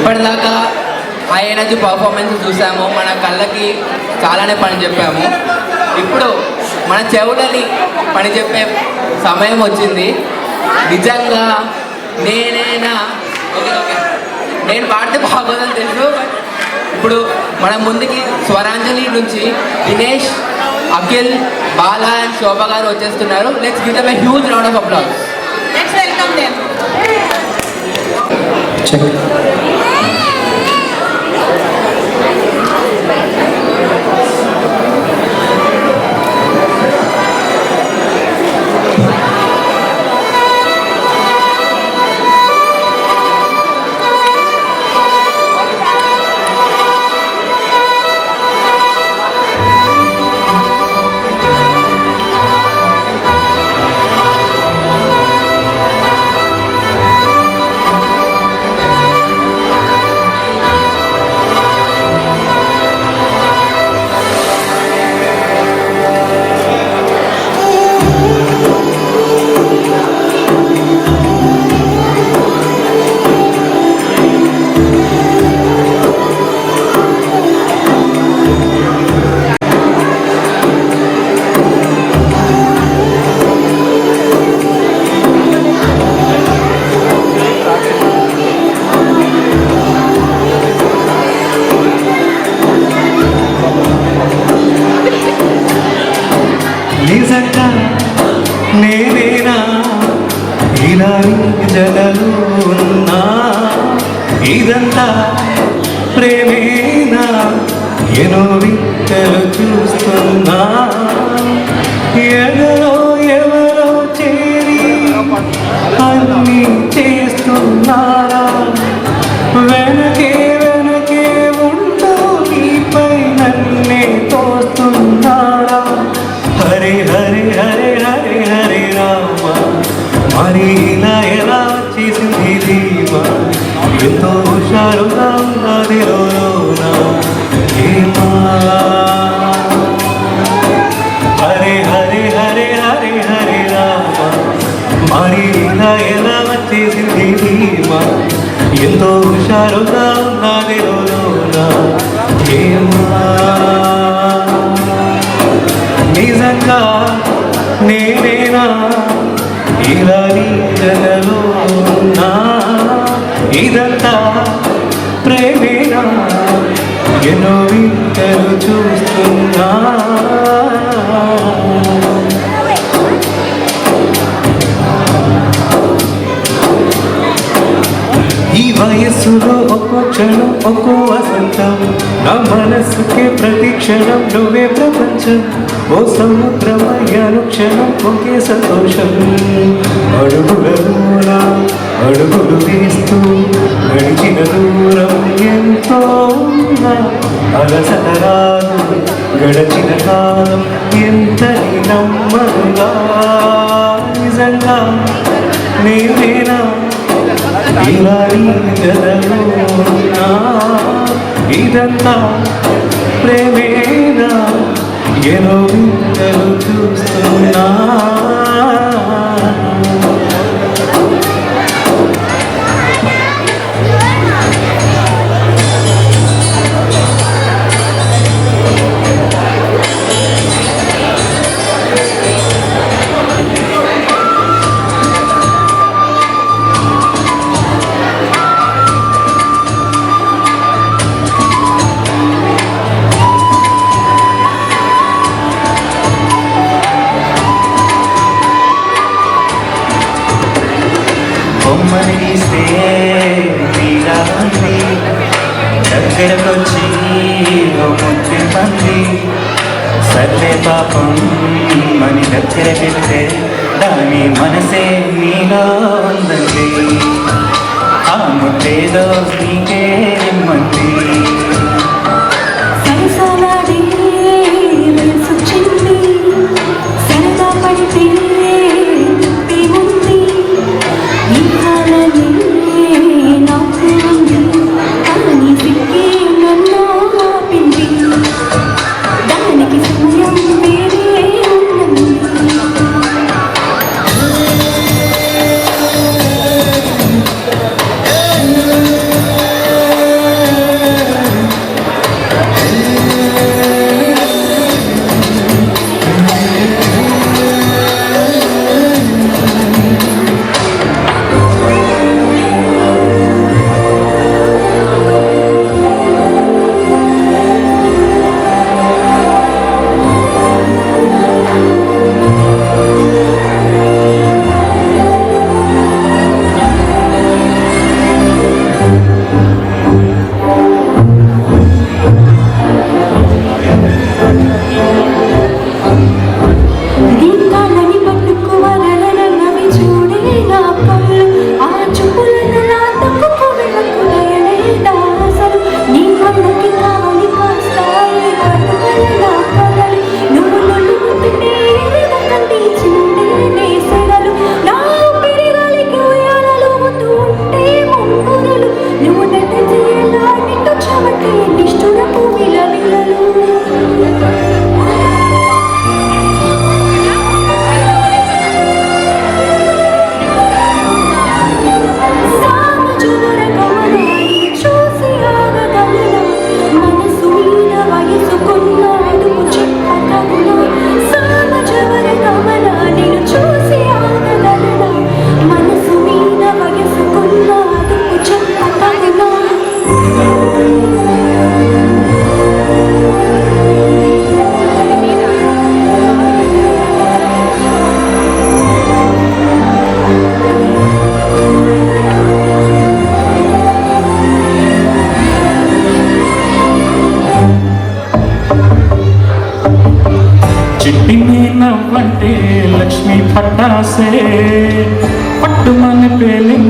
ఇప్పటిదాకా high energy performance చూసాము, మన కళ్ళకి చాలానే పని చెప్పాము. ఇప్పుడు మన చెవులని పని చెప్పే సమయం వచ్చింది. నిజంగా నేనేనా ఓకే నేను పాడితే బాగోదని తెలుసు. ఇప్పుడు మన ముందుకి స్వరాంజలి నుంచి దినేష్, అఖిల్, బాలా అండ్ శోభ గారు వచ్చేస్తున్నారు. Let's give them a huge round of applause. Let's welcome them. నిజంగా నేనేనా ఇలా జగలు ఉన్నా, ఇదంతా ప్రేమేనా ఎనో వింతలు చూస్తున్నా, ఎవరో ఎవరో చేరి అన్నీ చేస్తున్నారా, వెనకే వెనకే ఉంటూ నీపై నన్నే తోస్తున్నారా. హరే హరే హరే హరే హరే రామ, మరి ఇలా ఎలా చేసింది ధీమా, ఎంతో హుషారుగా ఉన్నది లోనా హేమా. హరే హరే హరే హరే హరే రామ, మరి ఇలా ఎలా చేసింది ధీమా, ఎంతో హుషారుగా ఉన్నది లోనా హేమా. నిజంగా నేనేనా ఇలా నీ జగలో ఉన్నా, ఇదంతా ప్రేమేనా ఎన్నో వింతలు చూస్తున్నా. ఈ వయస్సులో ఒక్కో క్షణం ఒక్కో వసంతం, నా మనసుకే ప్రతి క్షణం నువ్వే ప్రపంచం. ఓ సముద్రమయ్యాను క్షణం ఒకే సంతోషం. అడుగుల అడుగులు వేస్తూ గడిచిన దూరం ఎంతో ఉన్నా, అలసట రాదు గడచిన కాలం ఎంతని నమ్మగా. నిజంగా నేనేనా ఇలా జగలో ఉన్నా, ఇదంతా ప్రేమేనా ఎనో వింతలు చూస్తున్నా. బొమ్మనిస్తే నీలాంటి దగ్గరకొచ్చి ముద్దు పంది, సర్లే పాపం మని దగ్గర పెడితే దాని మనసే నీలో ఉందండి, ఆ ముద్దేదో నీకే మంది.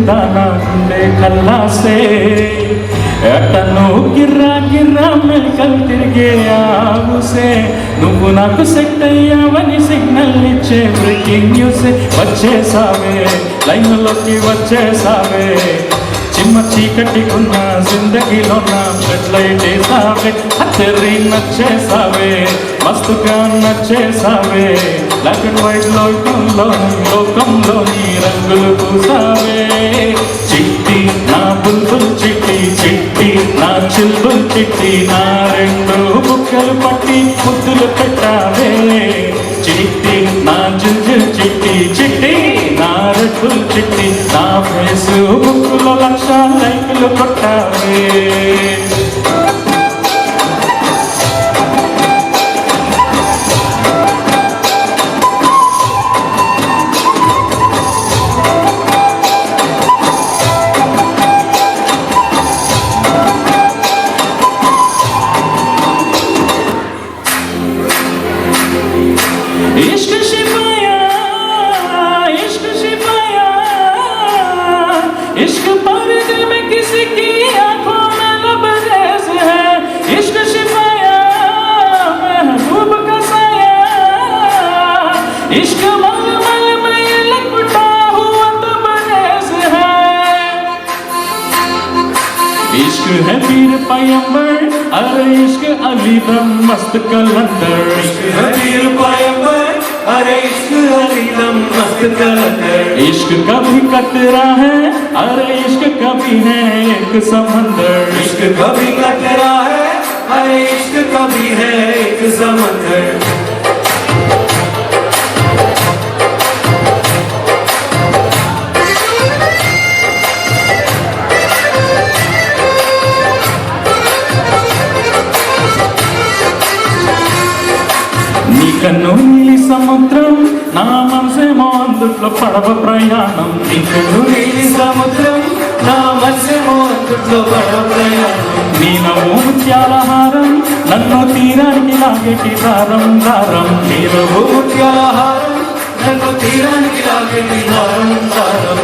చేసిందా నా గుండె కల్లాసే ఎట్టను గిర్రా గిర్రా మెల్కల్ తిరిగే ఆవుసే నువ్వు నాకు సెట్ అయ్యావని సిగ్నల్ ఇచ్చే బ్రేకింగ్ న్యూసే వచ్చేసావే లైన్లోకి వచ్చేసావే చిమ్మ చీకటికున్న జిందగీలో నా ఫ్లడ్ లైట్ వేసావే హత్తెర్రి నచ్చేసావే మస్తుగా నచ్చేసావే బ్లాక్ అండ్ వైట్ లోకంలోని రంగులు పూసావే చిట్టి నా బుల్బుల్ చిట్టి చిట్టి నా చిల్బుల్ చిట్టి నా రెండు బుక్కలు పట్టి ముద్దులు పెట్టావే చిట్టి నా జిల్జిల్ చిట్టి చిట్టి నా రెడ్బుల్ చిట్టి నా ఫేస్బుక్లో 1,00,000 లైకులు కొట్టావే इश्क शिपाया इश्क पर्दे में किसी की आंखों में लबरेज है इश्क शिपाया महबूब का साया इश्क मलमल में ये लपटा हुआ तबरेज है इश्क है पीर पैगंबर अरे इश्क अली दम मस्त कलंदर इश्क है पीर पैगंबर अरे इश्क अली दम मस्त कलंदर इश्क कभी कतरा है अरे इश्क कभी है एक समंदर इश्क कभी कतरा है अरे इश्क कभी है एक समंदर కన్ను నీలి సముద్రం నా మనసేమో అందుట్లో పడవ ప్రయాణం నీ కన్ను నీలి సముద్రం నా మనసేమో అందుట్లో పడవ ప్రయాణం నీ నవ్వు ముత్యాల హారం నన్ను తీరానికి లాగేటి దారం దారం నీ నవ్వు ముత్యాల హారం నన్ను తీరానికి లాగేటి దారం దారం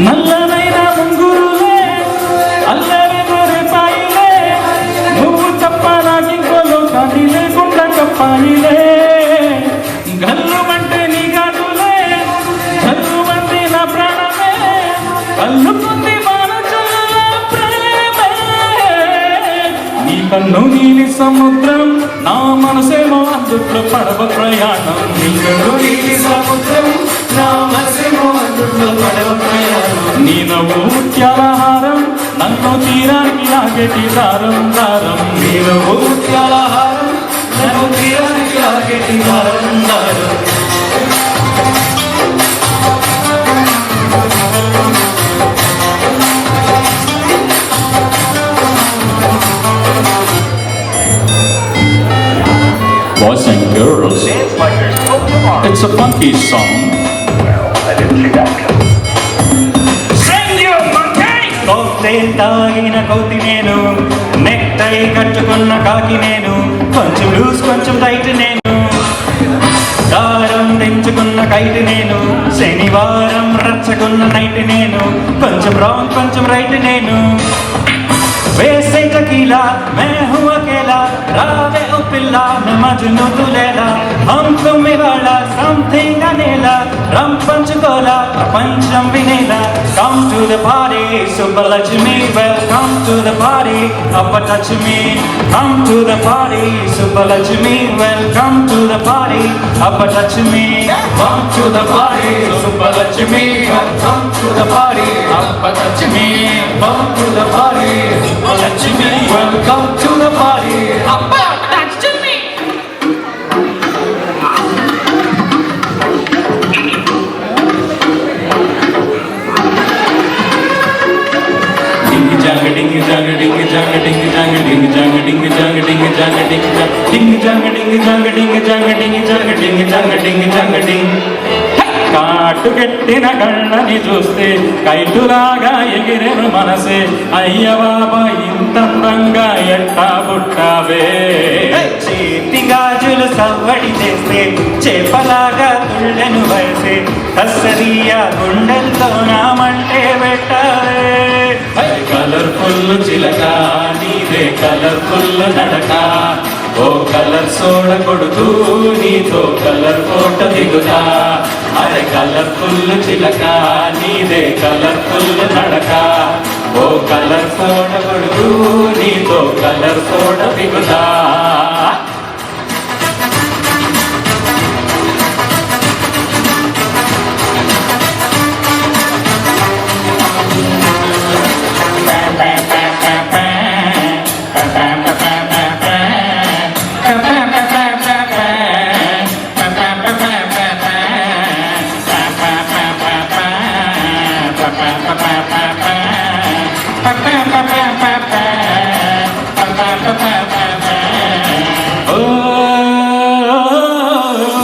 నల్లనైన ముంగురులే అల్లరి గొర్రెపాయిలే నువ్వు తప్ప నాకింకో లోకాన్ని లేకుండా కప్పాయిలే గల్లు అంటే నీ గాటులే గల్లు అంటే నా ప్రాణమే కల్లుకుంది బాణచల్ల ప్రేమే నీ కన్ను నీలి సముద్రం నా మనసేమో అందుట్లో పడవ ప్రయాణం నీ కన్ను నీలి సముద్రం నా మనసేమో అందుట్లో పడవ ప్రయాణం నీ నవ్వు ముత్యాల హారం నన్ను తీరానికి లాగేటి దారం దారం నీ నవ్వు ముత్యాల హారం నన్ను తీరానికి లాగేటి దారం దారం Boys and girls, it's a funky song. I didn't see that coming. Sing you monkey! Cocktail తాగిన కోతి నేను నెక్టై కట్టుకున్న కాకి నేను కొంచెం లూజ్ కొంచెం టైట్ నేను దారం తెంచుకున్న కైట్ నేను శనివారం రచ్చకున్న నైట్ నేను కొంచెం రాంగ్ కొంచెం రైట్ నేను वैसे टकीला मैं हूँ अकेला रावे ओ पिल्ला मैं मजनू तू लैला हम तुम वाला समथिंग अनेला रम पंचकोला पंचम विनेला come to the party Subbalakshmi welcome to the party up touch me come to the party Subbalakshmi welcome to the party up touch me come to the party Subbalakshmi welcome to the party up touch me come to the party Subbalakshmi welcome to the party up touch me ding jang ding jang ding jang ding jang ding jang ding jang ding jang ding jang ding jang ding jang ding jang ding jang ding jang ding కాటు కట్టిన కళ్ళని చూస్తే కైటులాగా ఎగిరెను మనసే అయ్య బాబా ఇంతందంగా ఎట్టా పుట్టావే చేతి గాజులు సవ్వడి చేస్తే చేపలాగా తుళ్ళెను వయసే కసరియా గుండెలతో నామంటే పెట్టావే కలర్ఫుల్ చిలక నీదే కలర్ఫుల్ నడక ఓ కలర్ సోడ కొడుతూ నీతో కలర్ ఫోటో దిగుతా అరే కలర్ఫుల్ చిలక నీదే కలర్ఫుల్ నడక ఓ కలర్ సోడ కొడుతూ నీతో కలర్ ఫోటో దిగుతా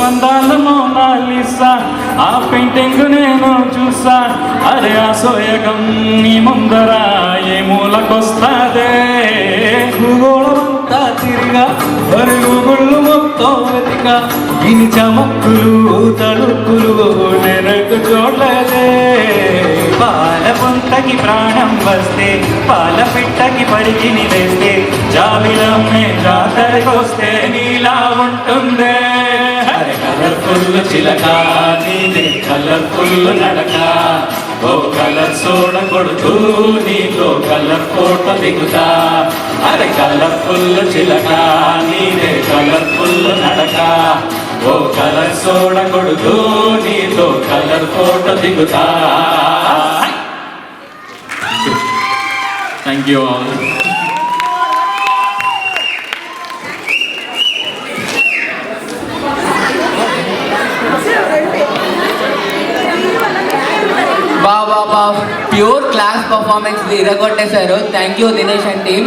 అందాల మోనాలిసా ఆ పెయింటింగ్ నేను చూసా అరే ఆ సోయగం నీ ముందర ఏ మూలకొస్తాదే భూగోళమంతా తిరిగా మరి గూగుళ్ళు మొత్తం వెతిక ఇని చమక్కులు తలుపులు నెరకు చూడలేదే పాల పొంతకి ప్రాణం వస్తే పాల పిట్టకి పరిగిని వేస్తే జాబిలమ్మే జాతరకొస్తే నీలా ఉంటుందే కలర్ఫుల్ చిలక నీదే కలర్ఫుల్ నడక ఓ కలర్ సోడ కొడుతూ నీతో కలర్ ఫోటో దిగుతా అరే కలర్ఫుల్ చిలక నీదే కలర్ఫుల్ నడక ఓ కలర్ సోడ కొడుతూ నీతో కలర్ ఫోటో దిగుతా థ్యాంక్ యూ ఆల్ బా ప్యూర్ క్లాస్ పర్ఫార్మెన్స్ ఇరగొట్టేశారు. Thank you Dinesh and team.